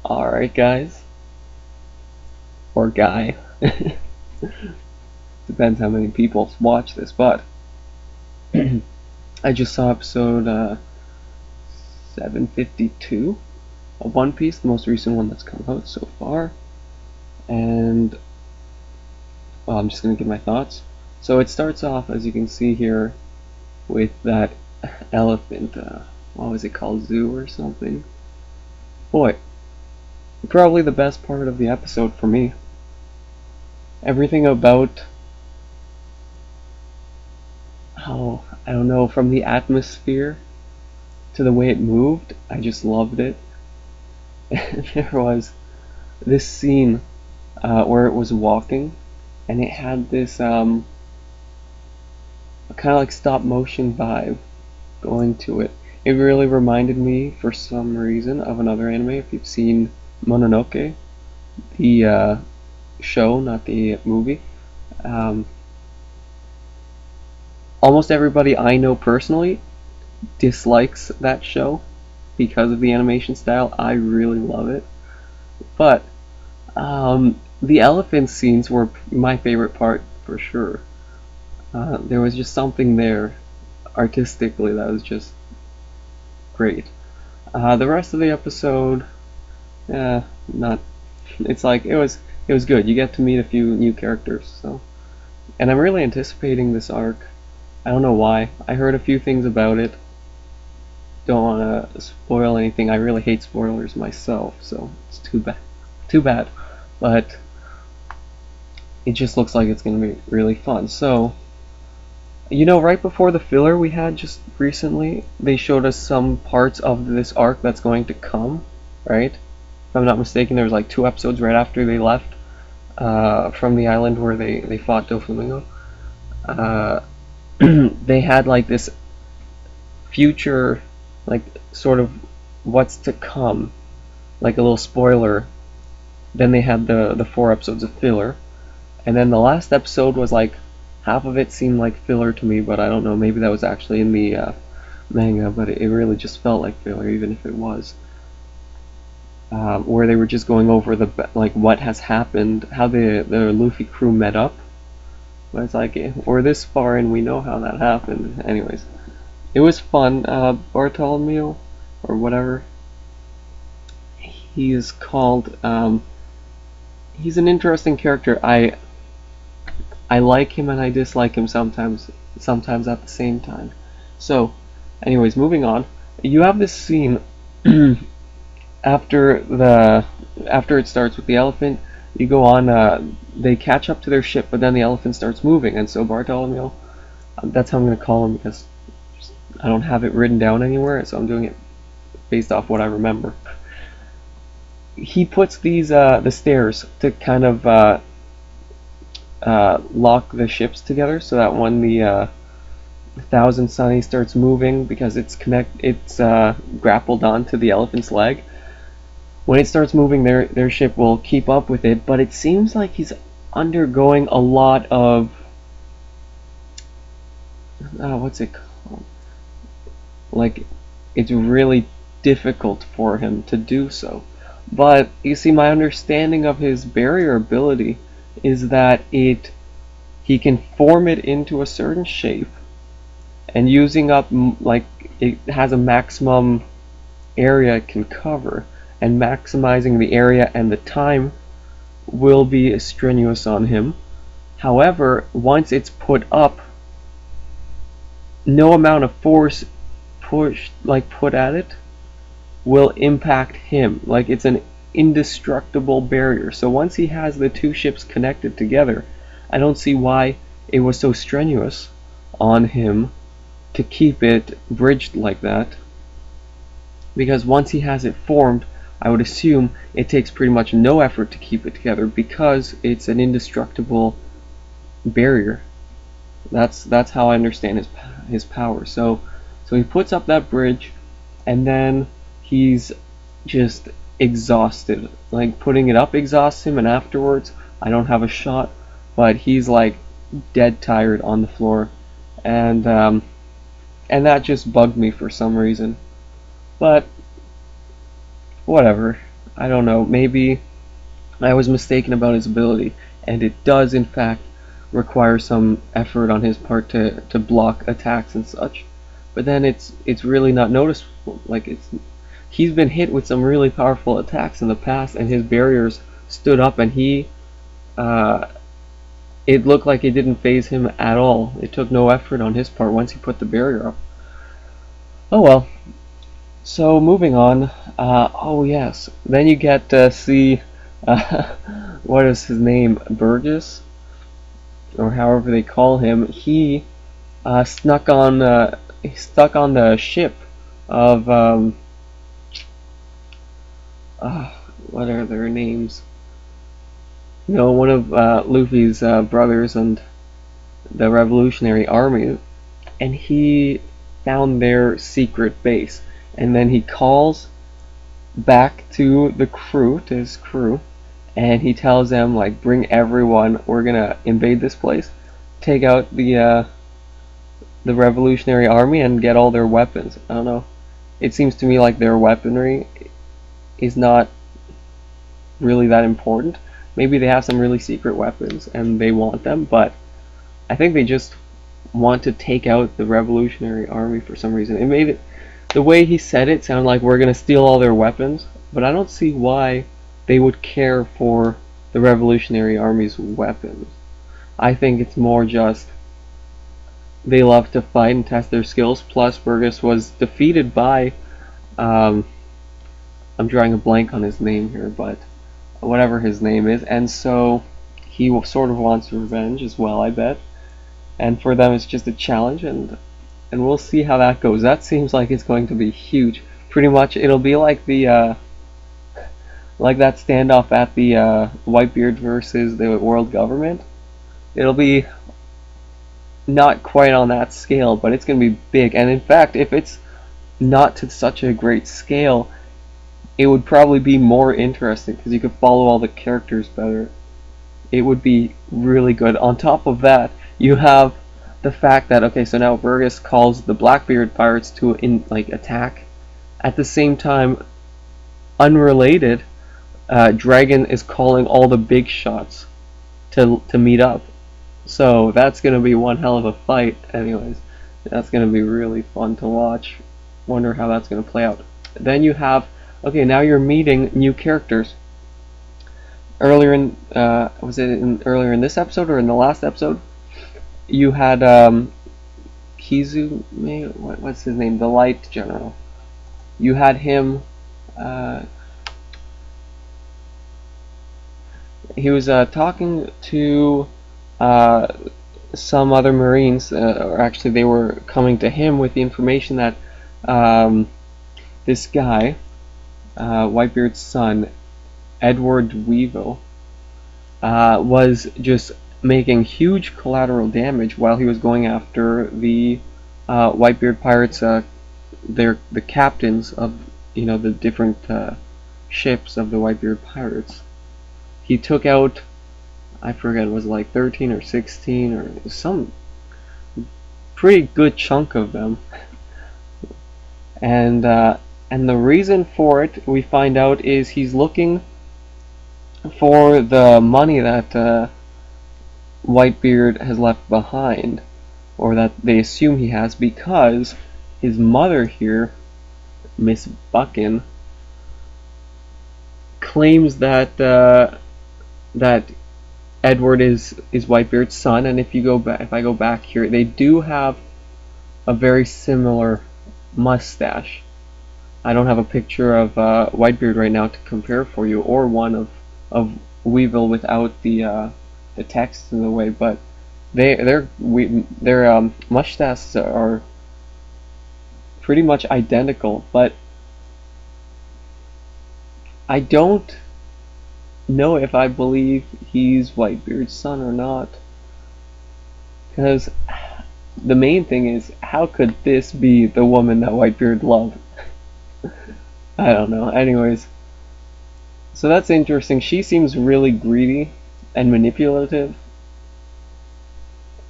Alright, guys. Or guy. Depends how many people watch this, but I just saw episode 752 of One Piece, the most recent one that's come out so far. And, well, I'm just going to give my thoughts. So it starts off, as you can see here, with that elephant, what was it called, zoo or something? Boy, probably the best part of the episode for me. Everything about how, I don't know, from the atmosphere to the way it moved, I just loved it. There was this scene where it was walking, and it had this kind of like stop motion vibe going to it. It really reminded me, for some reason, of another anime. If you've seen Mononoke, the show, not the movie. Almost everybody I know personally dislikes that show because of the animation style. I really love it. But the elephant scenes were my favorite part for sure. There was just something there artistically that was just great. The rest of the episode, not. It's like it was good. You get to meet a few new characters, so, and I'm really anticipating this arc. I don't know why. I heard a few things about it. Don't want to spoil anything. I really hate spoilers myself, so it's too bad. Too bad. But it just looks like it's going to be really fun. So, right before the filler we had just recently, they showed us some parts of this arc that's going to come, right? If I'm not mistaken, there was like 2 episodes right after they left from the island where they fought Doflamingo. They had like this future, like sort of what's to come, like a little spoiler. Then they had the 4 episodes of filler, and then the last episode was like half of it seemed like filler to me, but I don't know, maybe that was actually in the manga, but it really just felt like filler, even if it was. Where they were just going over like what has happened, how the Luffy crew met up. But it's like, we're this far and we know how that happened. Anyways, it was fun. Bartolomeo, or whatever he is called, he's an interesting character. I like him and I dislike him sometimes at the same time. So, anyways, moving on. You have this scene after it starts with the elephant. You go on. They catch up to their ship, but then the elephant starts moving, and so Bartolomeo. That's how I'm gonna call him because I don't have it written down anywhere, so I'm doing it based off what I remember. He puts these the stairs to kind of lock the ships together, so that when the Thousand Sunny starts moving, because it's grappled onto the elephant's leg. When it starts moving, their ship will keep up with it, but it seems like he's undergoing a lot of what's it called? Like, it's really difficult for him to do so. But you see, my understanding of his barrier ability is that he can form it into a certain shape, and using up, like, it has a maximum area it can cover, and maximizing the area and the time will be strenuous on him. However, once it's put up, no amount of force put at it will impact him. Like, it's an indestructible barrier. So once he has the 2 ships connected together, I don't see why it was so strenuous on him to keep it bridged like that. Because once he has it formed, I would assume it takes pretty much no effort to keep it together because it's an indestructible barrier. That's how I understand his power. So he puts up that bridge, and then he's just exhausted. Like, putting it up exhausts him, and afterwards, I don't have a shot, but he's like dead tired on the floor, and that just bugged me for some reason. But whatever. I don't know, maybe I was mistaken about his ability, and it does in fact require some effort on his part to block attacks and such. But then it's really not noticeable. Like he's been hit with some really powerful attacks in the past, and his barriers stood up, and uh, it looked like it didn't phase him at all. It took no effort on his part once he put the barrier up. Oh well. So moving on. Oh yes. Then you get to see what is his name, Burgess, or however they call him. He snuck on. He stuck on the ship of what are their names? You know, one of Luffy's brothers and the Revolutionary Army, and he found their secret base. And then he calls back to the crew, to his crew, and he tells them, like, bring everyone, we're gonna invade this place, take out the Revolutionary Army and get all their weapons. I don't know. It seems to me like their weaponry is not really that important. Maybe they have some really secret weapons and they want them, but I think they just want to take out the Revolutionary Army for some reason. It made it, the way he said it sounded like we're gonna steal all their weapons, but I don't see why they would care for the Revolutionary Army's weapons. I think it's more just they love to fight and test their skills. Plus, Burgess was defeated by, I'm drawing a blank on his name here, but whatever his name is, and so he sort of wants revenge as well, I bet. And for them, it's just a challenge, and we'll see how that goes. That seems like it's going to be huge. Pretty much, it'll be like the like that standoff at the Whitebeard versus the world government. It'll be not quite on that scale, but it's going to be big. And in fact, if it's not to such a great scale, it would probably be more interesting because you could follow all the characters better. It would be really good. On top of that, you have the fact that, okay, so now Burgess calls the Blackbeard pirates to attack. At the same time, unrelated, Dragon is calling all the big shots to meet up. So that's gonna be one hell of a fight. Anyways, that's gonna be really fun to watch. Wonder how that's gonna play out. Then you have, okay, now you're meeting new characters. Earlier in earlier in this episode or in the last episode, you had Kizu, what's his name, the Light General. You had him. He was talking to some other Marines, or actually they were coming to him with the information that this guy, Whitebeard's son, Edward Weevil, was just making huge collateral damage while he was going after the Whitebeard pirates. They're the captains of the different ships of the Whitebeard pirates. He took out, I forget, it was like 13 or 16 or some pretty good chunk of them. And the reason for it, we find out, is he's looking for the money that Whitebeard has left behind, or that they assume he has, because his mother here, Miss Buchan, claims that that Edward is Whitebeard's son. And if I go back here, they do have a very similar mustache. I don't have a picture of Whitebeard right now to compare for you, or one of Weevil without the text in the way, but their mustaches are pretty much identical. But I don't know if I believe he's Whitebeard's son or not, because the main thing is, how could this be the woman that Whitebeard loved? I don't know. Anyways, so that's interesting. She seems really greedy and manipulative,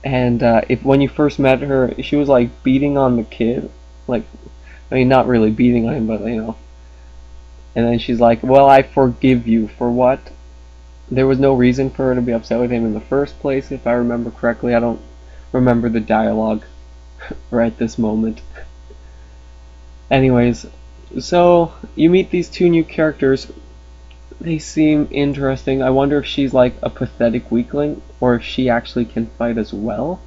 and if when you first met her, she was like beating on the kid, like, I mean, not really beating on him, but And then she's like, well, I forgive you. For what? There was no reason for her to be upset with him in the first place, if I remember correctly. I don't remember the dialogue right this moment. Anyways, so you meet these two new characters. They seem interesting. I wonder if she's like a pathetic weakling, or if she actually can fight as well.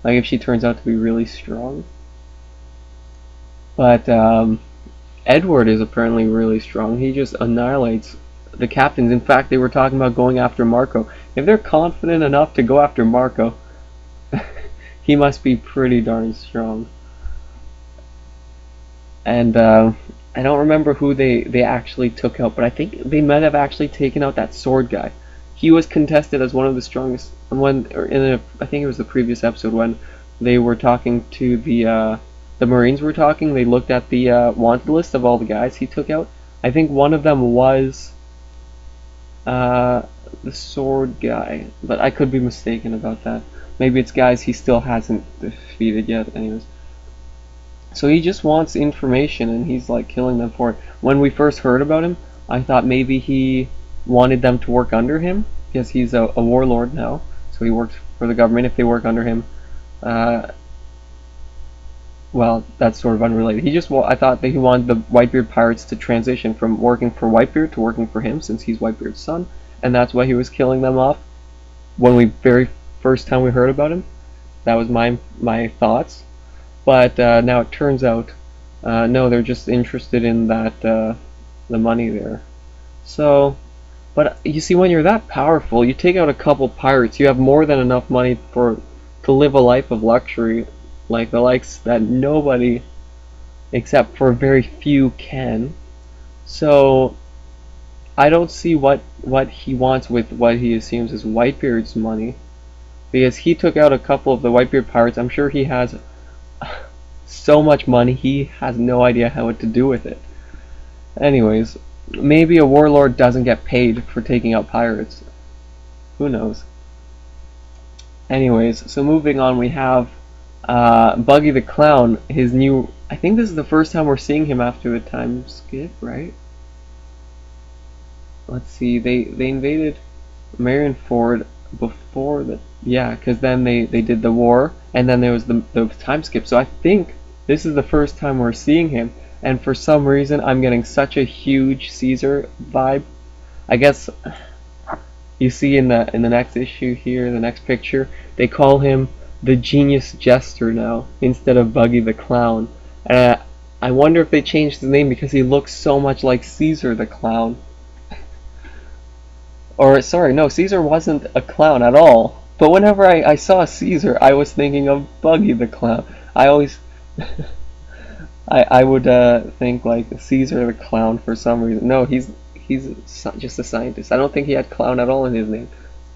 Like if she turns out to be really strong. But Edward is apparently really strong. He just annihilates the captains. In fact, they were talking about going after Marco. If they're confident enough to go after Marco, he must be pretty darn strong. And I don't remember who they actually took out, but I think they might have actually taken out that sword guy. He was contested as one of the strongest. I think it was the previous episode when they were talking to the Marines were talking. They looked at the wanted list of all the guys he took out. I think one of them was the sword guy, but I could be mistaken about that. Maybe it's guys he still hasn't defeated yet. Anyways. So he just wants information, and he's like killing them for it. When we first heard about him, I thought maybe he wanted them to work under him, because he's a warlord now. So he works for the government. If they work under him, well, that's sort of unrelated. I thought that he wanted the Whitebeard pirates to transition from working for Whitebeard to working for him, since he's Whitebeard's son, and that's why he was killing them off. When we very first time we heard about him, that was my thoughts. But now it turns out, no, they're just interested in that the money there. So, but you see, when you're that powerful, you take out a couple pirates, you have more than enough money to live a life of luxury, like the likes that nobody, except for very few, can. So, I don't see what he wants with what he assumes is Whitebeard's money, because he took out a couple of the Whitebeard pirates. I'm sure he has so much money, he has no idea how to do with it. Anyways, maybe a warlord doesn't get paid for taking out pirates. Who knows? Anyways, so moving on, we have Buggy the Clown, his new... I think this is the first time we're seeing him after the time skip, right? Let's see, they invaded Marineford before the... Yeah, because then they did the war, and then there was the time skip. So I think this is the first time we're seeing him, and for some reason I'm getting such a huge Caesar vibe. I guess you see in the next issue here, the next picture, they call him the Genius Jester now instead of Buggy the Clown. I wonder if they changed his name because he looks so much like Caesar the Clown. Or sorry, no, Caesar wasn't a clown at all. But whenever I saw Caesar, I was thinking of Buggy the Clown. I always I would think like Caesar the Clown for some reason. No, he's just a scientist. I don't think he had clown at all in his name.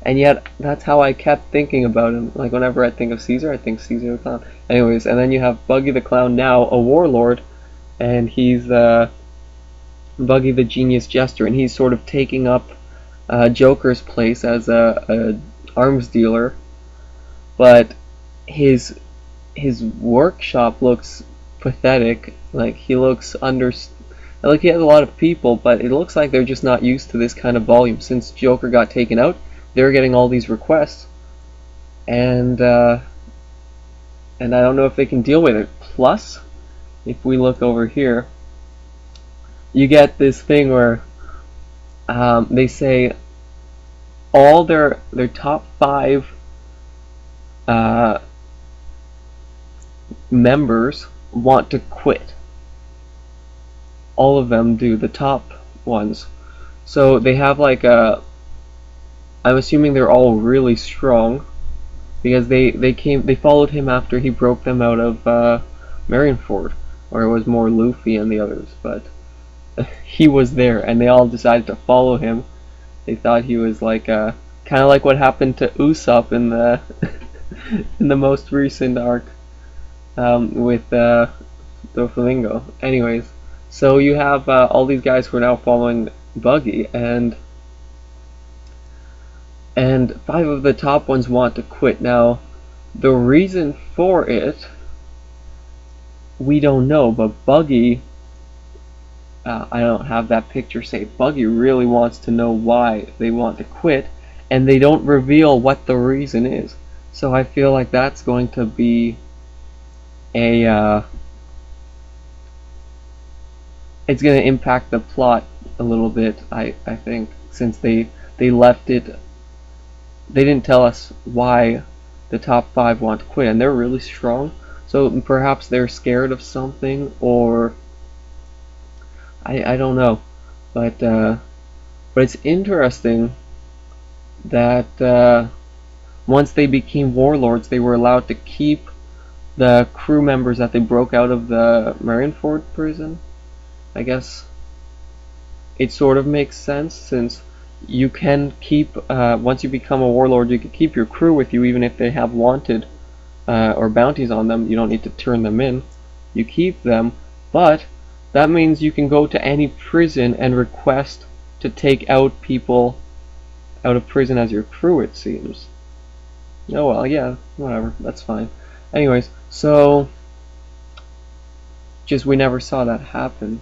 And yet that's how I kept thinking about him. Like whenever I think of Caesar, I think Caesar the Clown. Anyways, and then you have Buggy the Clown now, a warlord, and he's Buggy the Genius Jester, and he's sort of taking up Joker's place as a arms dealer. But his workshop looks pathetic. Like he looks like he has a lot of people, but it looks like they're just not used to this kind of volume. Since Joker got taken out, they're getting all these requests, and I don't know if they can deal with it. Plus, if we look over here, you get this thing where they say all their top 5 members want to quit. All of them do, the top ones. So they have like I'm assuming they're all really strong, because they followed him after he broke them out of Marineford, or it was more Luffy and the others, but he was there, and they all decided to follow him. They thought he was like kind of like what happened to Usopp in the in the most recent arc with Doflamingo. Anyways, so you have all these guys who are now following Buggy, and 5 of the top ones want to quit. Now, the reason for it, we don't know, but Buggy I don't have that picture say Buggy really wants to know why they want to quit, and they don't reveal what the reason is. So I feel like that's going to be a it's going to impact the plot a little bit. I think since they left it, they didn't tell us why the top 5 want to quit, and they're really strong. So perhaps they're scared of something, or I don't know, but it's interesting that once they became warlords, they were allowed to keep the crew members that they broke out of the Marineford prison. I guess it sort of makes sense, since you can keep once you become a warlord, you can keep your crew with you even if they have wanted or bounties on them. You don't need to turn them in. You keep them, but that means you can go to any prison and request to take out people out of prison as your crew, it seems. Oh well, yeah, whatever, that's fine. Anyways, so just we never saw that happen.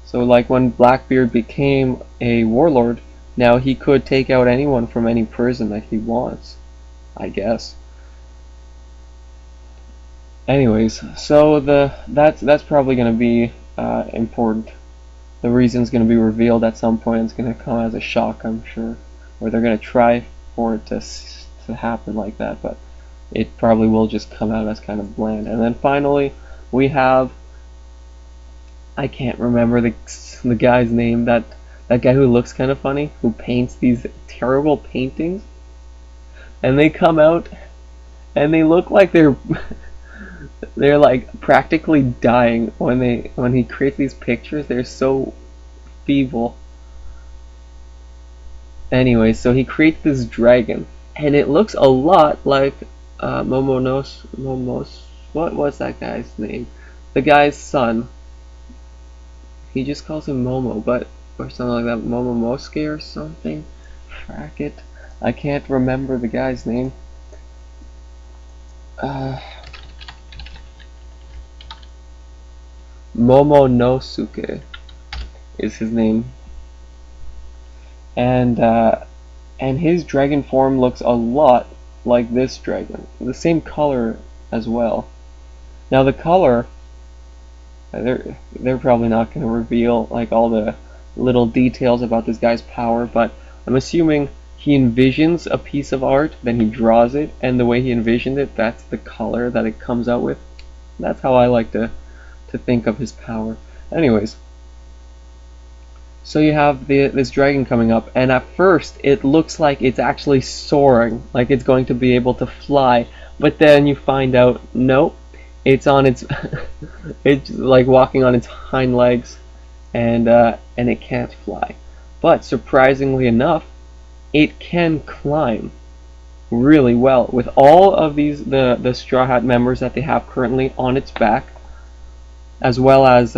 So like when Blackbeard became a warlord, now he could take out anyone from any prison that he wants, I guess. Anyways, so that's probably going to be important. The reason's going to be revealed at some point. It's going to come as a shock, I'm sure, or they're going to try for it to happen like that, but it probably will just come out as kind of bland. And then finally, we have, I can't remember the guy's name, that guy who looks kind of funny, who paints these terrible paintings, and they come out and they look like they're they're like practically dying when he creates these pictures. They're so feeble. Anyway, so he creates this dragon, and it looks a lot like what was that guy's name? The guy's son. He just calls him Momo, but or something like that. Momonosuke or something. Frack it. I can't remember the guy's name. Momonosuke is his name, and his dragon form looks a lot like this dragon, the same color as well. Now the color, they're probably not going to reveal like all the little details about this guy's power, but I'm assuming he envisions a piece of art, then he draws it, and the way he envisioned it, that's the color that it comes out with. That's how I like to think of his power. Anyways, so you have this dragon coming up, and at first it looks like it's actually soaring, like it's going to be able to fly, but then you find out, nope, it's on its it's like walking on its hind legs, and it can't fly. But surprisingly enough, it can climb really well with all of the Straw Hat members that they have currently on its back, as well as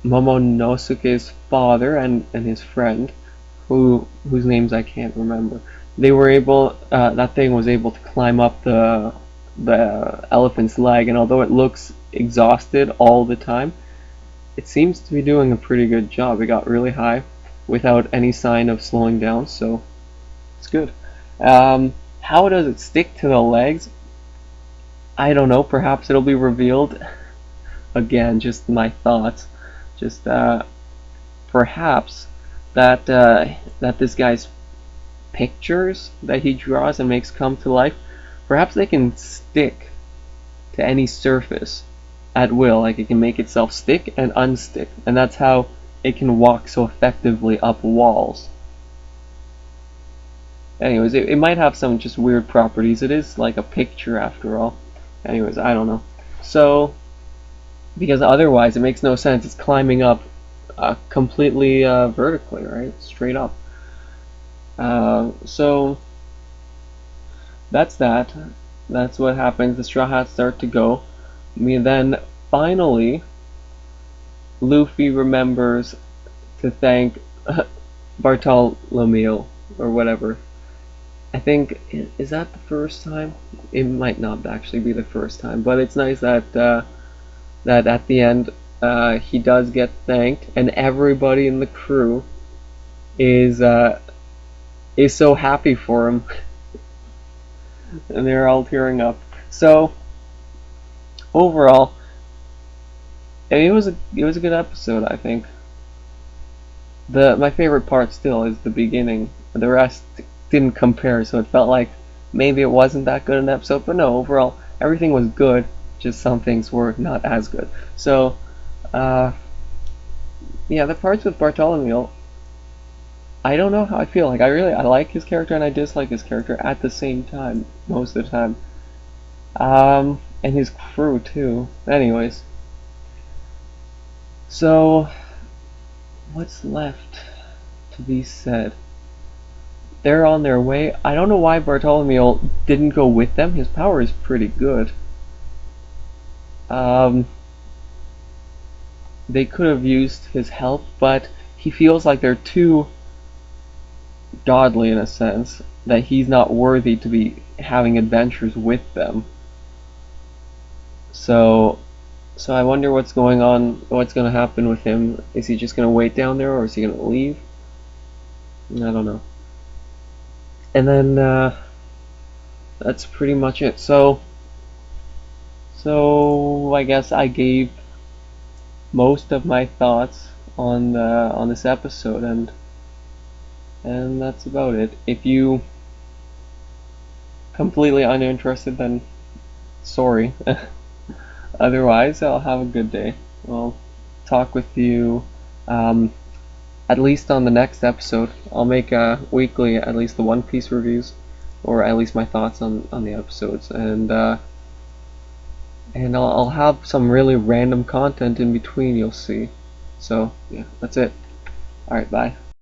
Momonosuke's father and his friend, whose names I can't remember. They were able, that thing was able to climb up the elephant's leg, and although it looks exhausted all the time, it seems to be doing a pretty good job. It got really high without any sign of slowing down, so it's good. How does it stick to the legs? I don't know. Perhaps it'll be revealed. Again, just my thoughts. Just perhaps that this guy's pictures that he draws and makes come to life, perhaps they can stick to any surface at will. Like it can make itself stick and unstick, and that's how it can walk so effectively up walls. Anyways, it might have some just weird properties. It is like a picture after all. Anyways, I don't know. So, because otherwise it makes no sense. It's climbing up completely vertically, right? Straight up. So, that's that. That's what happens. The Straw Hats start to go. Then, finally, Luffy remembers to thank Bartolomeo, or whatever. I think, is that the first time? It might not actually be the first time, but it's nice that that at the end he does get thanked, and everybody in the crew is so happy for him, and they're all tearing up. So overall, I mean, it was a good episode. I think my favorite part still is the beginning. The rest didn't compare, so it felt like maybe it wasn't that good an episode. But no, overall everything was good. Just some things were not as good. So uh, yeah, the parts with Bartholomew, I don't know how I feel. Like I like his character and I dislike his character at the same time most of the time. And his crew too. Anyways, so what's left to be said? They're on their way. I don't know why Bartholomew didn't go with them. His power is pretty good. They could have used his help, but he feels like they're too godly in a sense that he's not worthy to be having adventures with them. So I wonder what's going on, what's going to happen with him. Is he just going to wait down there, or is he going to leave? I don't know. And then that's pretty much it. So I guess I gave most of my thoughts on this episode, and that's about it. If you completely uninterested, then sorry. Otherwise, I'll have a good day. I'll talk with you at least on the next episode. I'll make weekly at least the One Piece reviews, or at least my thoughts on the episodes, and I'll have some really random content in between. You'll see. So yeah, that's it. All right, bye.